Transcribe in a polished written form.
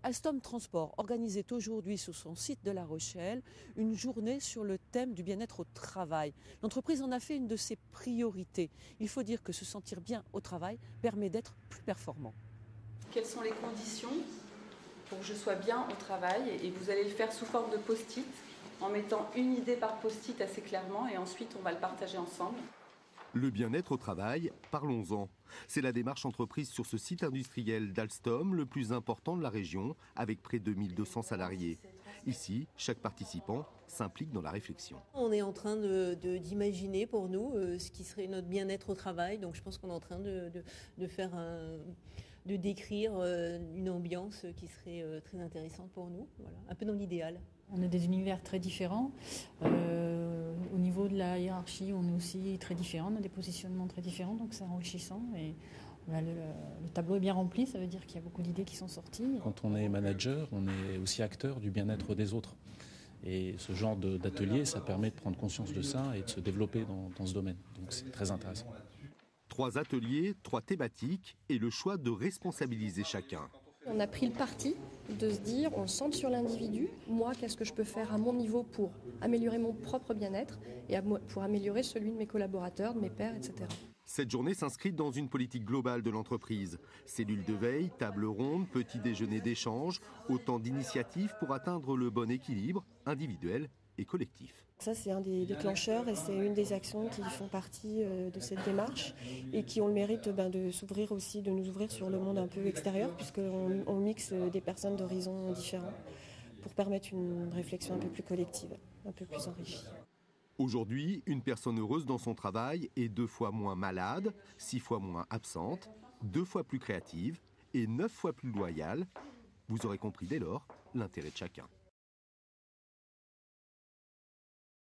Alstom Transport organisait aujourd'hui sur son site de La Rochelle une journée sur le thème du bien-être au travail. L'entreprise en a fait une de ses priorités. Il faut dire que se sentir bien au travail permet d'être plus performant. Quelles sont les conditions pour que je sois bien au travail? Et vous allez le faire sous forme de post-it, en mettant une idée par post-it assez clairement, et ensuite on va le partager ensemble. Le bien-être au travail, parlons-en. C'est la démarche entreprise sur ce site industriel d'Alstom, le plus important de la région, avec près de 1200 salariés. Ici, chaque participant s'implique dans la réflexion. On est en train d'imaginer pour nous ce qui serait notre bien-être au travail. Donc je pense qu'on est en train de décrire une ambiance qui serait très intéressante pour nous. Voilà, un peu dans l'idéal. On a des univers très différents. Au niveau de la hiérarchie, on est aussi très différents. On a des positionnements très différents, donc c'est enrichissant. Et le tableau est bien rempli, ça veut dire qu'il y a beaucoup d'idées qui sont sorties. Quand on est manager, on est aussi acteur du bien-être des autres. Et ce genre d'atelier, ça permet de prendre conscience de ça et de se développer dans ce domaine. Donc c'est très intéressant. 3 ateliers, 3 thématiques et le choix de responsabiliser chacun. On a pris le parti de se dire, on le centre sur l'individu. Moi, qu'est-ce que je peux faire à mon niveau pour améliorer mon propre bien-être et pour améliorer celui de mes collaborateurs, de mes pairs, etc. Cette journée s'inscrit dans une politique globale de l'entreprise. Cellules de veille, table ronde, petit déjeuner d'échange, autant d'initiatives pour atteindre le bon équilibre individuel et collectif. Ça, c'est un des déclencheurs et c'est une des actions qui font partie de cette démarche et qui ont le mérite de s'ouvrir aussi, de nous ouvrir sur le monde un peu extérieur, puisqu'on mixe des personnes d'horizons différents pour permettre une réflexion un peu plus collective, un peu plus enrichie. Aujourd'hui, une personne heureuse dans son travail est 2 fois moins malade, 6 fois moins absente, 2 fois plus créative et 9 fois plus loyale. Vous aurez compris dès lors l'intérêt de chacun.